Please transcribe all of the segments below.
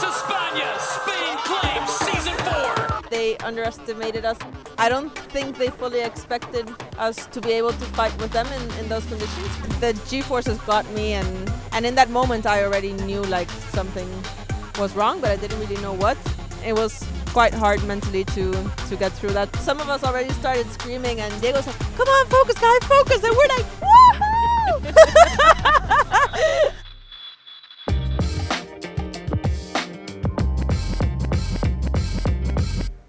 Vamos España! Spain claims season 4! They underestimated us. I don't think they fully expected us to be able to fight with them in those conditions. The G-forces got me, and in that moment I already knew like something was wrong, but I didn't really know what. It was quite hard mentally to get through that. Some of us already started screaming, and Diego's like, "Come on, focus, guys, focus!" And we're like, "Woohoo!"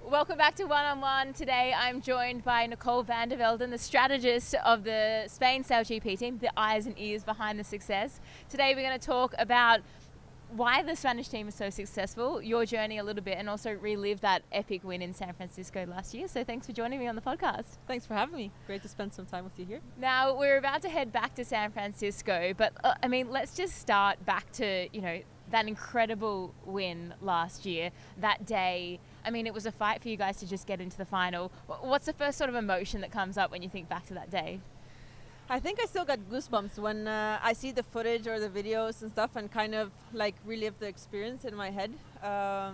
Welcome back to One on One. Today I'm joined by Nicole van der Velden, the strategist of the Spain SailGP team, the eyes and ears behind the success. Today we're going to talk about why the Spanish team is so successful, your journey a little bit, and also relive that epic win in San Francisco last year. So thanks for joining me on the podcast. Thanks for having me. Great to spend some time with you here. Now, we're about to head back to San Francisco, but let's just start back to, that incredible win last year, that day. It was a fight for you guys to just get into the final. What's the first sort of emotion that comes up when you think back to that day? I think I still got goosebumps when I see the footage or the videos and stuff and kind of like relive the experience in my head. I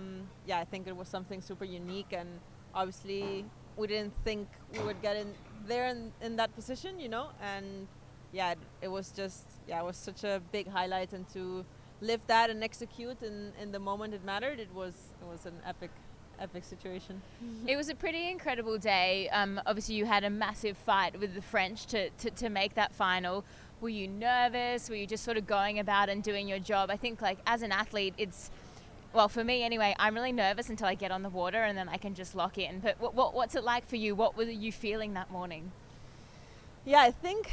think it was something super unique, and obviously we didn't think we would get in there in that position, and it was just, it was such a big highlight, and to live that and execute in the moment it mattered, it was an epic situation. It was a pretty incredible day. Obviously you had a massive fight with the French to make that final. Were you nervous? Were you just sort of going about and doing your job? I think like as an athlete, for me anyway, I'm really nervous until I get on the water and then I can just lock in. But what's it like for you? What were you feeling that morning? Yeah, I think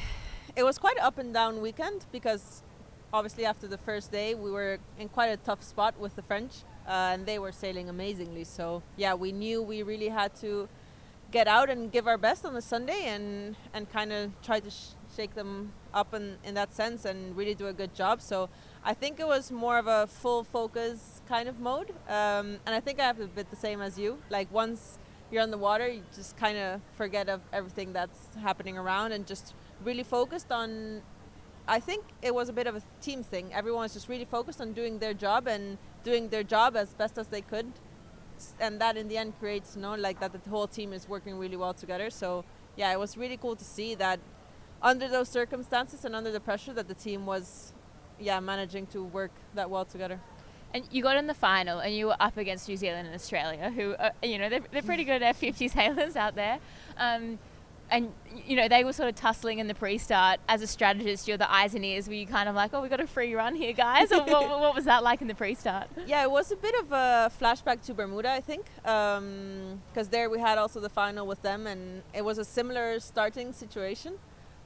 it was quite an up and down weekend, because obviously after the first day we were in quite a tough spot with the French. And they were sailing amazingly. So we knew we really had to get out and give our best on the Sunday and kind of try to shake them up in that sense and really do a good job. So I think it was more of a full focus kind of mode. And I think I have a bit the same as you. Like once you're on the water, you just kind of forget of everything that's happening around and just really focused on, I think it was a bit of a team thing. Everyone was just really focused on doing their job and doing their job as best as they could, and that in the end creates that the whole team is working really well together. So it was really cool to see that under those circumstances and under the pressure that the team was managing to work that well together. And you got in the final and you were up against New Zealand and Australia, who they're pretty good at F50 sailors out there. And they were sort of tussling in the pre-start. As a strategist, you're the eyes and ears. Were you kind of like, we got a free run here, guys? Or what was that like in the pre-start? Yeah, it was a bit of a flashback to Bermuda, I think, because there we had also the final with them, and it was a similar starting situation.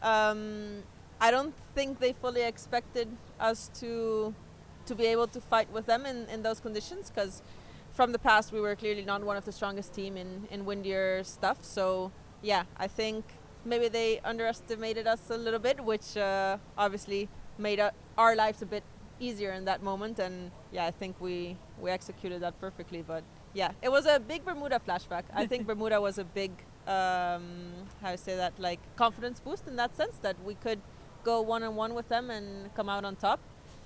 I don't think they fully expected us to be able to fight with them in those conditions, because from the past we were clearly not one of the strongest team in windier stuff. So I think maybe they underestimated us a little bit, which obviously made our lives a bit easier in that moment. And I think we executed that perfectly. But it was a big Bermuda flashback. I think Bermuda was a big, confidence boost in that sense, that we could go one-on-one with them and come out on top.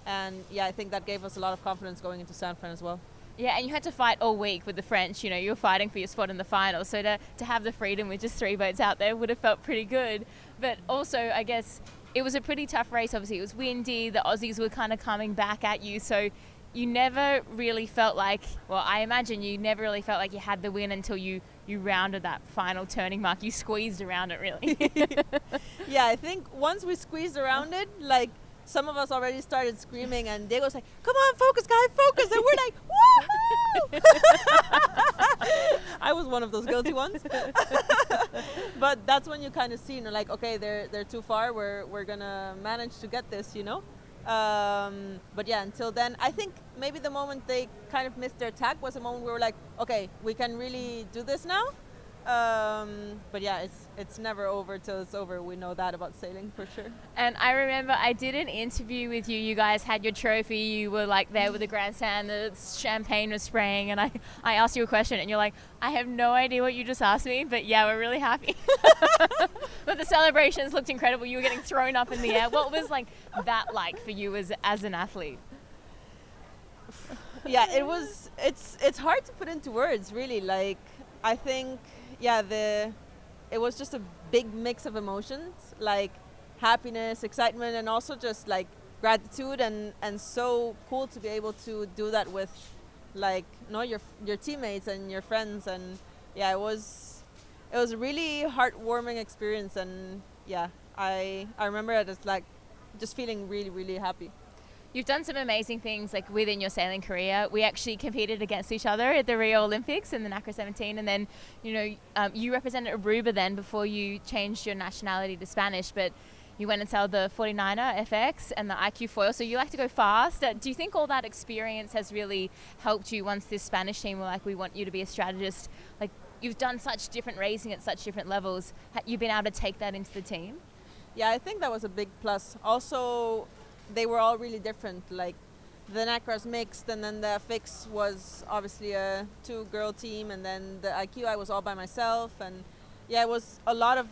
And I think that gave us a lot of confidence going into San Fran as well. Yeah, and you had to fight all week with the French. You were fighting for your spot in the final. So to have the freedom with just 3 boats out there would have felt pretty good. But also, I guess, it was a pretty tough race. Obviously, it was windy. The Aussies were kind of coming back at you. So you never really felt like, I imagine you never really felt like you had the win until you rounded that final turning mark. You squeezed around it, really. I think once we squeezed around it, some of us already started screaming, and Diego's like, "Come on, focus, guys, focus!" And we're like, "Woohoo!" I was one of those guilty ones. But that's when you kind of see, okay, they're too far. We're gonna manage to get this, But until then, I think maybe the moment they kind of missed their tack was a moment we were like, okay, we can really do this now. But it's never over till it's over. We know that about sailing for sure. And I remember I did an interview with you. You guys had your trophy. You were there with the grandstand. The champagne was spraying, and I asked you a question, and you're like, I have no idea what you just asked me, but we're really happy. But the celebrations looked incredible. You were getting thrown up in the air. What was that like for you as an athlete? Yeah, it was. It's hard to put into words, really. Like, I think, yeah, it was just a big mix of emotions, like happiness, excitement, and also just like gratitude, and so cool to be able to do that with, like, your teammates and your friends, and yeah, it was a really heartwarming experience, and yeah, I remember it as like just feeling really, really happy. You've done some amazing things like within your sailing career. We actually competed against each other at the Rio Olympics in the NACRA 17, and then you represented Aruba then before you changed your nationality to Spanish, but you went and sailed the 49er FX and the IQ foil, so you like to go fast. Do you think all that experience has really helped you once this Spanish team were like, we want you to be a strategist? Like, you've done such different racing at such different levels. You've been able to take that into the team? Yeah, I think that was a big plus. Also, they were all really different. Like, the NACRA's mixed, and then the FX was obviously a 2-girl team, and then the IQ I was all by myself, and yeah, it was a lot of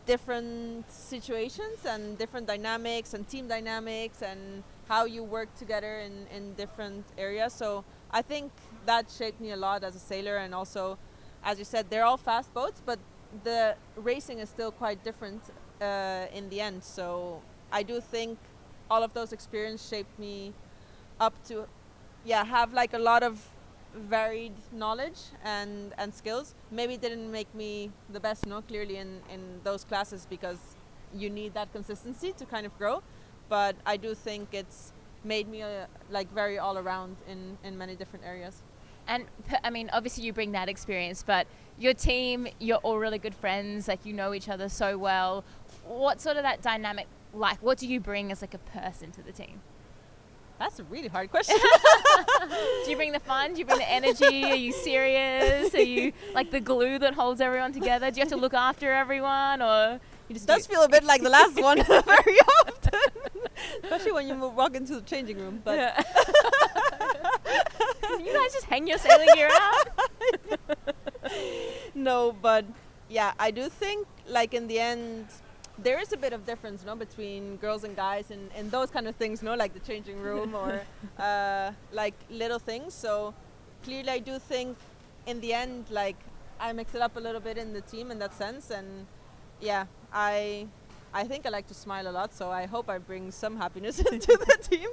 different situations and different dynamics and team dynamics and how you work together in different areas. So I think that shaped me a lot as a sailor, and also, as you said, they're all fast boats, but the racing is still quite different in the end. So I do think all of those experiences shaped me up to have like a lot of varied knowledge and skills. Maybe it didn't make me the best, clearly in those classes, because you need that consistency to kind of grow, but I do think it's made me like very all around in many different areas. And I mean, obviously you bring that experience, but your team, you're all really good friends, like you know each other so well. What sort of that dynamic like? What do you bring as like a person to the team? That's a really hard question. Do you bring the fun? Do you bring the energy? Are you serious? Are you like the glue that holds everyone together? Do you have to look after everyone, or you just? It does feel a bit like the last one very often, especially when you walk into the changing room. But yeah. You guys just hang your sailing gear out. No, but yeah, I do think like in the end there is a bit of difference, between girls and guys and those kind of things, like the changing room or like little things. So clearly I do think in the end, like, I mix it up a little bit in the team in that sense. And yeah, I think I like to smile a lot, so I hope I bring some happiness into the team.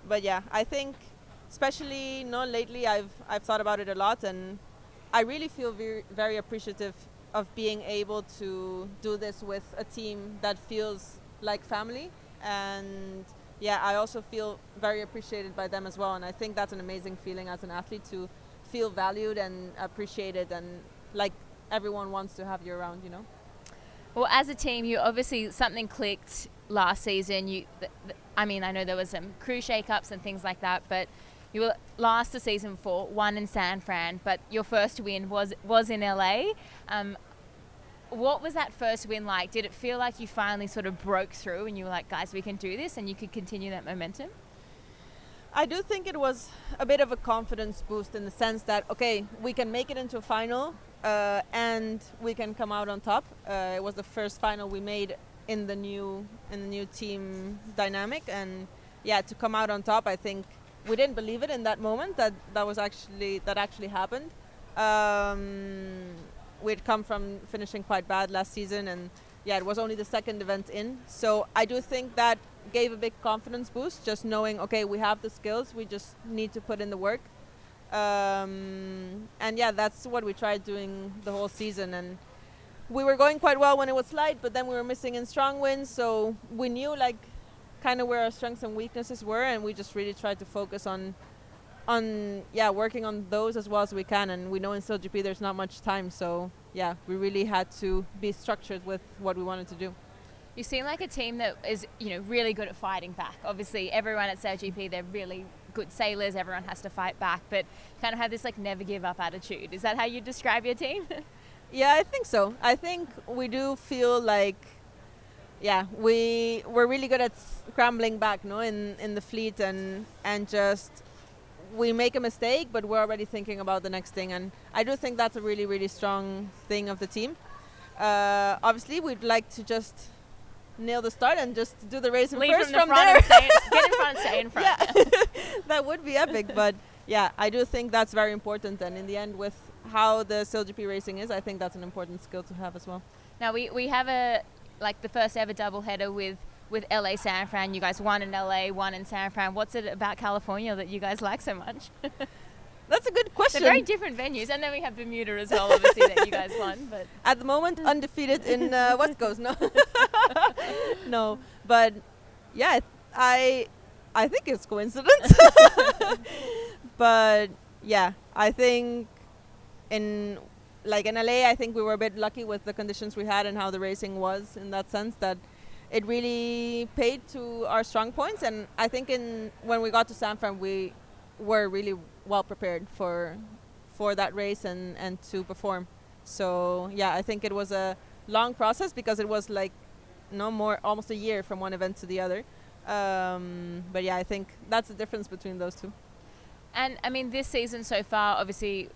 But yeah, I think especially lately I've thought about it a lot, and I really feel very, very appreciative of being able to do this with a team that feels like family. And yeah, I also feel very appreciated by them as well, and I think that's an amazing feeling as an athlete, to feel valued and appreciated, and like everyone wants to have you around. Well, as a team, you obviously, something clicked last season. I mean, I know there was some crew shake-ups and things like that, but you were last the season before, won in San Fran, but your first win was in LA. What was that first win like? Did it feel like you finally sort of broke through and you were like, guys, we can do this, and you could continue that momentum? I do think it was a bit of a confidence boost, in the sense that, okay, we can make it into a final and we can come out on top. It was the first final we made in the new team dynamic, and yeah, to come out on top, I think we didn't believe it in that moment that actually happened. We'd come from finishing quite bad last season, and yeah, it was only the second event in. So I do think that gave a big confidence boost, just knowing, okay, we have the skills, we just need to put in the work. And yeah, that's what we tried doing the whole season. And we were going quite well when it was light, but then we were missing in strong winds. So we knew like kind of where our strengths and weaknesses were, and we just really tried to focus on working on those as well as we can. And we know in SailGP there's not much time, so yeah, we really had to be structured with what we wanted to do. You seem like a team that is, really good at fighting back. Obviously, everyone at SailGP, they're really good sailors. Everyone has to fight back, but kind of have this like never give up attitude. Is that how you describe your team? Yeah, I think so. I think we do feel like, we're really good at scrambling back, in the fleet, and just we make a mistake, but we're already thinking about the next thing. And I do think that's a really, really strong thing of the team. Obviously, we'd like to just nail the start and just do the racing Lead first from the from front there. and get in front and stay in front. Yeah, that would be epic. But yeah, I do think that's very important. And in the end, with how the SailGP racing is, I think that's an important skill to have as well. Now we have the first ever doubleheader with LA San Fran. You guys won in LA, won in San Fran. What's it about California that you guys like so much? That's a good question. They're very different venues, and then we have Bermuda as well, obviously, that you guys won. But at the moment, undefeated in West Coast. No, no, but yeah, I think it's coincidence. But yeah, I think in LA, I think we were a bit lucky with the conditions we had and how the racing was, in that sense that it really paid to our strong points. And I think when we got to San Fran, we were really well prepared for that race and to perform. So yeah, I think it was a long process because it was almost a year from one event to the other. But yeah, I think that's the difference between those two. And I mean, this season so far, obviously,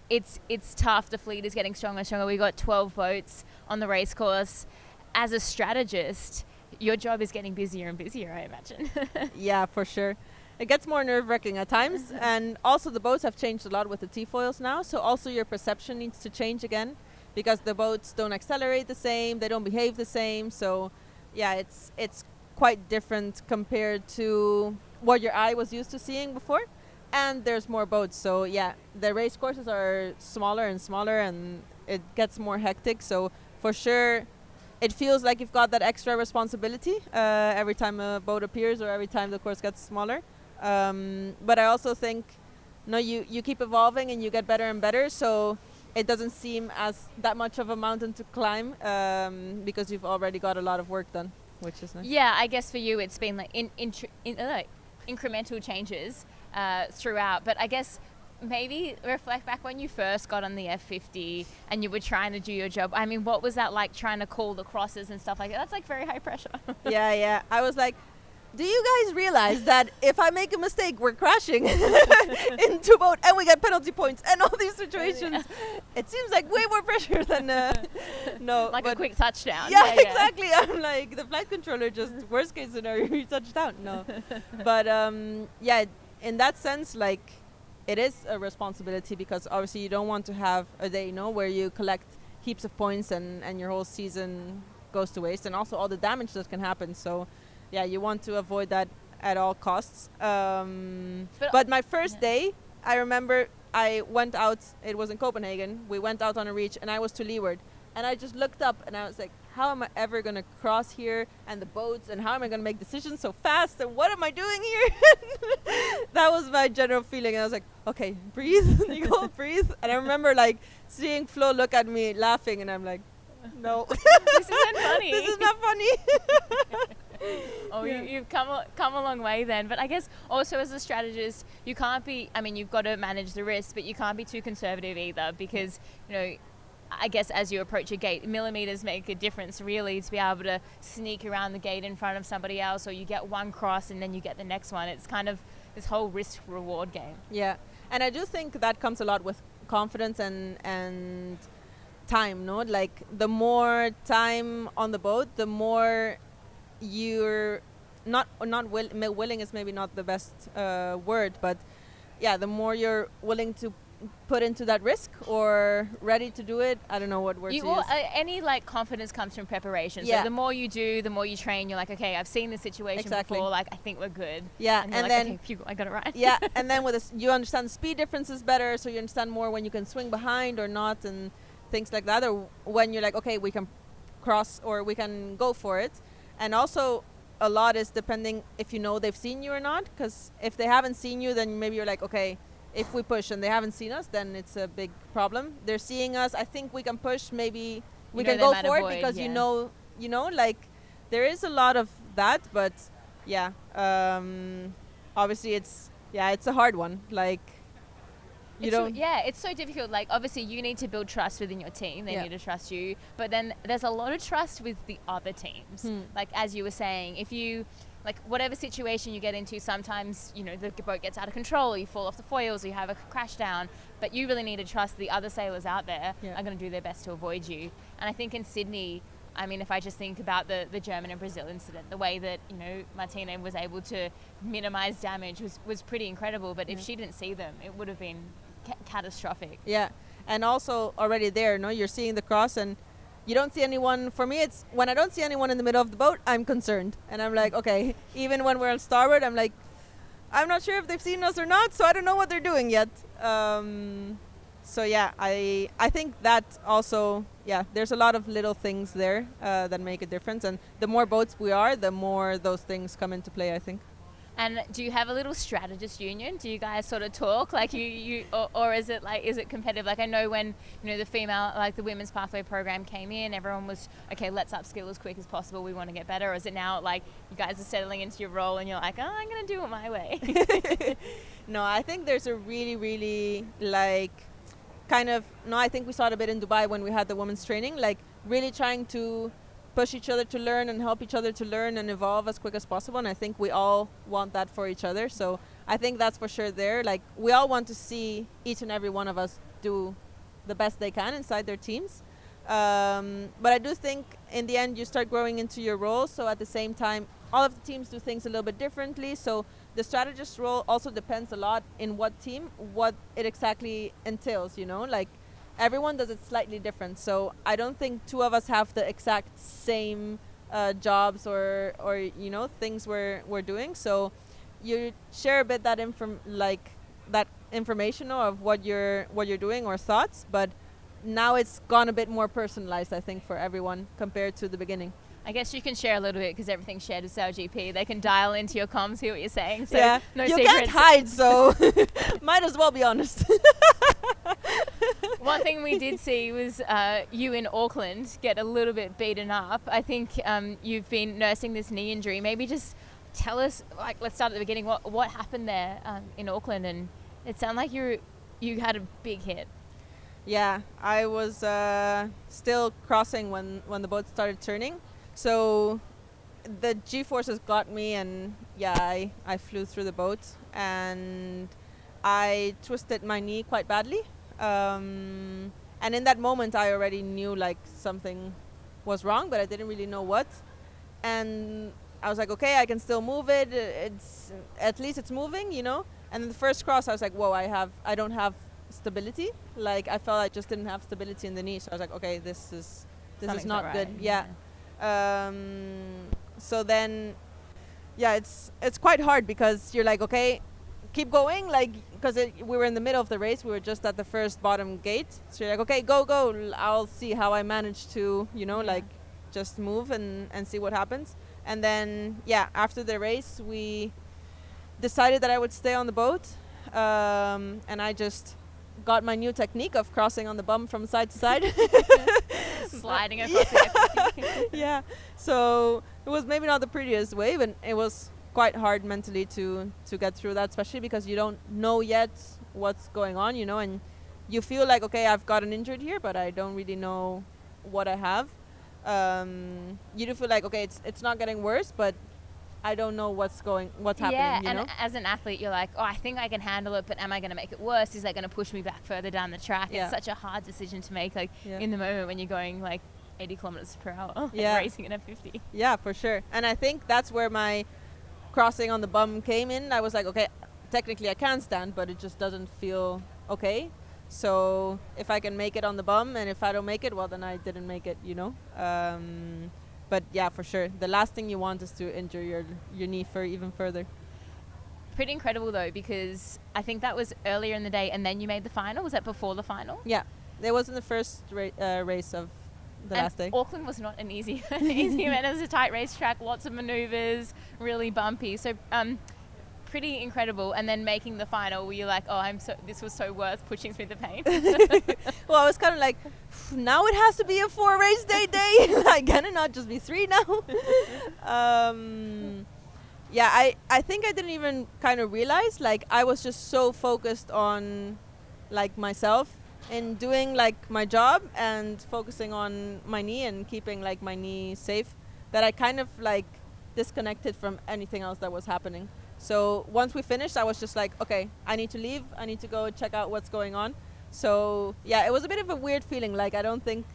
it's tough. The fleet is getting stronger and stronger. We got 12 boats on the race course. As a strategist, your job is getting busier and busier, I imagine. Yeah, for sure. It gets more nerve-wracking at times. And also the boats have changed a lot with the T-foils now. So also your perception needs to change again because the boats don't accelerate the same. They don't behave the same. So yeah, it's quite different compared to what your eye was used to seeing before. And there's more boats. So yeah, the race courses are smaller and smaller and it gets more hectic. So for sure, it feels like you've got that extra responsibility every time a boat appears or every time the course gets smaller. But I also think you keep evolving and you get better and better. So it doesn't seem as that much of a mountain to climb because you've already got a lot of work done, which is nice. Yeah, I guess for you it's been like incremental changes throughout. But I guess maybe reflect back when you first got on the F50 and you were trying to do your job. I mean, what was that like trying to call the crosses and stuff like that? That's like very high pressure. Yeah. I was like, do you guys realize that if I make a mistake, we're crashing into a boat and we get penalty points and all these situations? It seems like way more pressure than no. Like a quick touchdown. Yeah, exactly. I'm like the flight controller. Just worst case scenario, you touch down. No, but yeah, in that sense, like it is a responsibility because obviously you don't want to have a day, where you collect heaps of points and your whole season goes to waste, and also all the damage that can happen. So. Yeah, you want to avoid that at all costs. But my first day, I remember I went out, it was in Copenhagen, we went out on a reach and I was to leeward. And I just looked up and I was like, how am I ever going to cross here and the boats and how am I going to make decisions so fast and what am I doing here? That was my general feeling. And I was like, okay, breathe, Nicole, breathe. And I remember seeing Flo look at me laughing and I'm like, no. This isn't funny. This is not funny. Oh, yeah. You've come a long way then. But I guess also as a strategist, you can't be, I mean, you've got to manage the risk, but you can't be too conservative either because, I guess as you approach a gate, millimeters make a difference really to be able to sneak around the gate in front of somebody else, or you get one cross and then you get the next one. It's kind of this whole risk-reward game. Yeah. And I do think that comes a lot with confidence and time, Like the more time on the boat, the more you're willing is maybe not the best word, but yeah, the more you're willing to put into that risk or ready to do it. I don't know what word to use. Any confidence comes from preparation. Yeah. So the more you do, the more you train. You're like, okay, I've seen this situation before. I think we're good. Yeah, and then okay, phew, I got it right. Yeah, and then with this, you understand the speed differences better, so you understand more when you can swing behind or not, and things like that. Or when you're like, okay, we can cross or we can go for it. And also, a lot is depending if they've seen you or not. Because if they haven't seen you, then maybe you're like, okay, if we push and they haven't seen us, then it's a big problem. They're seeing us. I think we can push. Maybe we can go for it because there is a lot of that. But yeah, obviously it's a hard one. It's so difficult. Obviously you need to build trust within your team. They need to trust you. But then there's a lot of trust with the other teams. As you were saying, if you, whatever situation you get into, sometimes, the boat gets out of control, or you fall off the foils, or you have a crash down. But you really need to trust the other sailors out there are going to do their best to avoid you. And I think in Sydney, I mean, if I just think about the German and Brazil incident, the way that, you know, Martina was able to minimize damage was pretty incredible. But if she didn't see them, it would have been catastrophic. Yeah, and also already there, no, you're seeing the cross and you don't see anyone. For me, it's when I don't see anyone in the middle of the boat, I'm concerned. And I'm like, okay, even when we're on starboard, I'm like, I'm not sure if they've seen us or not, so I don't know what they're doing yet. So yeah, I think that also, yeah, there's a lot of little things there that make a difference. And the more boats we are, the more those things come into play, I think. And do you have a little strategist union? Do you guys sort of talk like or is it competitive? Like I know when, you know, the women's pathway program came in, everyone was, okay, let's upskill as quick as possible. We want to get better. Or is it now like you guys are settling into your role and you're like, oh, I'm going to do it my way? No, I think there's a really, really like I think we saw it a bit in Dubai when we had the women's training, like really trying to push each other to learn and help each other to learn and evolve as quick as possible. And I think we all want that for each other. So I think that's for sure there. Like we all want to see each and every one of us do the best they can inside their teams. But I do think in the end you start growing into your role. So at the same time, all of the teams do things a little bit differently. So the strategist role also depends a lot in what team, what it exactly entails, you know, like everyone does it slightly different. So I don't think two of us have the exact same jobs or you know, things we're doing. So you share a bit that information of what you're doing or thoughts, but now it's gone a bit more personalized, I think, for everyone compared to the beginning. I guess you can share a little bit because everything's shared with SailGP. They can dial into your comms, hear what you're saying. So yeah, no you secrets. can't hide, so might as well be honest. One thing we did see was you in Auckland get a little bit beaten up. I think you've been nursing this knee injury. Maybe just tell us, like, let's start at the beginning. What happened there in Auckland? And it sounded like you had a big hit. Yeah, I was still crossing when the boat started turning. So the G-forces got me, and yeah, I flew through the boat, and I twisted my knee quite badly. And in that moment, I already knew like something was wrong, but I didn't really know what. And I was like, okay, I can still move it. At least it's moving, you know. And then the first cross, I was like, whoa, I don't have stability. Like I felt I just didn't have stability in the knee. So I was like, okay, this is not right. Good. Yeah. So then, yeah, it's quite hard because you're like, okay, keep going, like, because we were in the middle of the race. We were just at the first bottom gate. So you're like, okay, go. I'll see how I manage to, you know, like just move and see what happens. And then, yeah, after the race, we decided that I would stay on the boat. And I just got my new technique of crossing on the bum from side to side. Sliding across the Yeah, so it was maybe not the prettiest way, but it was quite hard mentally to get through that, especially because you don't know yet what's going on, you know, and you feel like, okay, I've got an injury here, but I don't really know what I have. You do feel like, okay, it's not getting worse, but I don't know what's happening, you know? And as an athlete, you're like, oh, I think I can handle it, but am I going to make it worse? Is that going to push me back further down the track? Yeah. It's such a hard decision to make, like, in the moment when you're going, like, 80 kilometers per hour, yeah. racing in a 50. Yeah, for sure. And I think that's where my crossing on the bum came in. I was like, okay, technically I can stand, but it just doesn't feel okay. So if I can make it on the bum, and if I don't make it, well, then I didn't make it, you know? But yeah, for sure. The last thing you want is to injure your knee even further. Pretty incredible though, because I think that was earlier in the day, and then you made the final. Was that before the final? Yeah, it was in the first race of the last day. Auckland was not an easy event. It was a tight racetrack, lots of maneuvers, really bumpy. So pretty incredible. And then making the final, were you like, oh, this was so worth pushing through the pain? Well, I was kind of like, now it has to be a 4 race day. Like, can it not just be 3 now? Yeah, I think I didn't even kind of realize, like, I was just so focused on, like, myself and doing, like, my job and focusing on my knee and keeping, like, my knee safe, that I kind of, like, disconnected from anything else that was happening. So once we finished, I was just like, okay, I need to leave. I need to go check out what's going on. So yeah, it was a bit of a weird feeling. Like, I don't think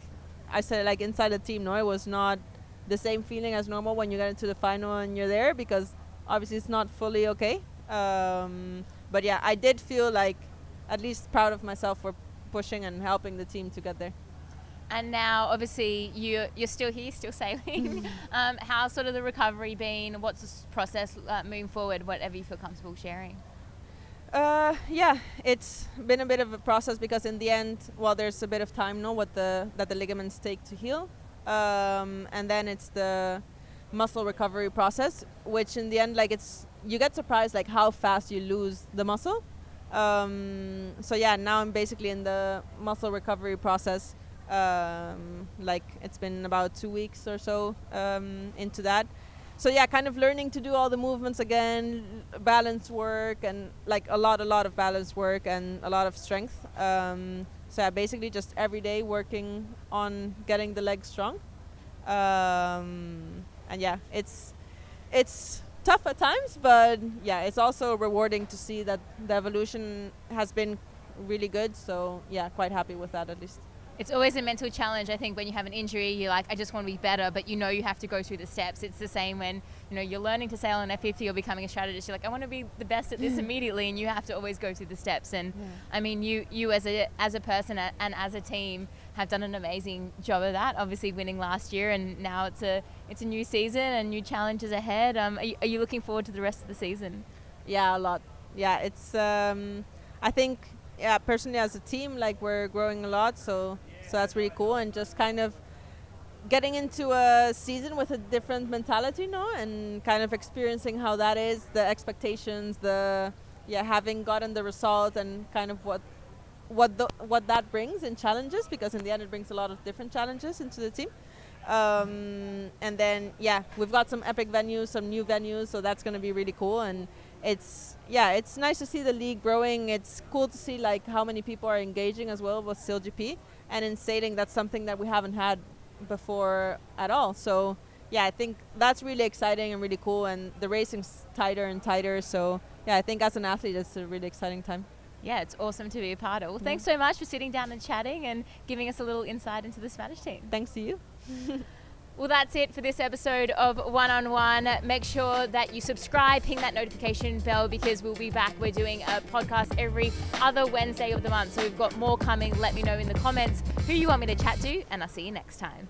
I said, like, inside the team, no, it was not the same feeling as normal when you get into the final and you're there, because obviously it's not fully okay. But yeah, I did feel like at least proud of myself for pushing and helping the team to get there. And now, obviously, you're still here, still sailing. How's sort of the recovery been? What's the process moving forward? Whatever you feel comfortable sharing. Yeah, it's been a bit of a process, because in the end, well, there's a bit of time, that the ligaments take to heal, and then it's the muscle recovery process, which in the end, like, you get surprised like how fast you lose the muscle. So yeah, now I'm basically in the muscle recovery process. Like, it's been about 2 weeks or so into that. So yeah, kind of learning to do all the movements again, balance work, and like a lot of balance work and a lot of strength. So yeah, basically just every day working on getting the legs strong. And yeah, it's tough at times, but yeah, it's also rewarding to see that the evolution has been really good. So yeah, quite happy with that at least. It's always a mental challenge, I think, when you have an injury. You're like, I just want to be better, but you know you have to go through the steps. It's the same when, you know, you're learning to sail on F50 or becoming a strategist. You're like, I want to be the best at this immediately, and you have to always go through the steps. And I mean, you as a person and as a team have done an amazing job of that. Obviously, winning last year, and now it's a new season and new challenges ahead. Are you looking forward to the rest of the season? Yeah, a lot. Yeah, it's I think, yeah, personally as a team, like, we're growing a lot, so that's really cool, and just kind of getting into a season with a different mentality, and kind of experiencing how that is, the expectations, having gotten the result, and kind of what that brings in challenges, because in the end it brings a lot of different challenges into the team. And then we've got some epic venues, some new venues, so that's going to be really cool. And it's nice to see the league growing. It's cool to see like how many people are engaging as well with SailGP, and in sailing that's something that we haven't had before at all. So I think that's really exciting and really cool, and the racing's tighter and tighter. So I think as an athlete it's a really exciting time. Yeah, it's awesome to be a part of. Well, thanks so much for sitting down and chatting and giving us a little insight into the Spanish team. Thanks to you. Well, that's it for this episode of One on One. Make sure that you subscribe, ping that notification bell, because we'll be back. We're doing a podcast every other Wednesday of the month, so we've got more coming. Let me know in the comments who you want me to chat to, and I'll see you next time.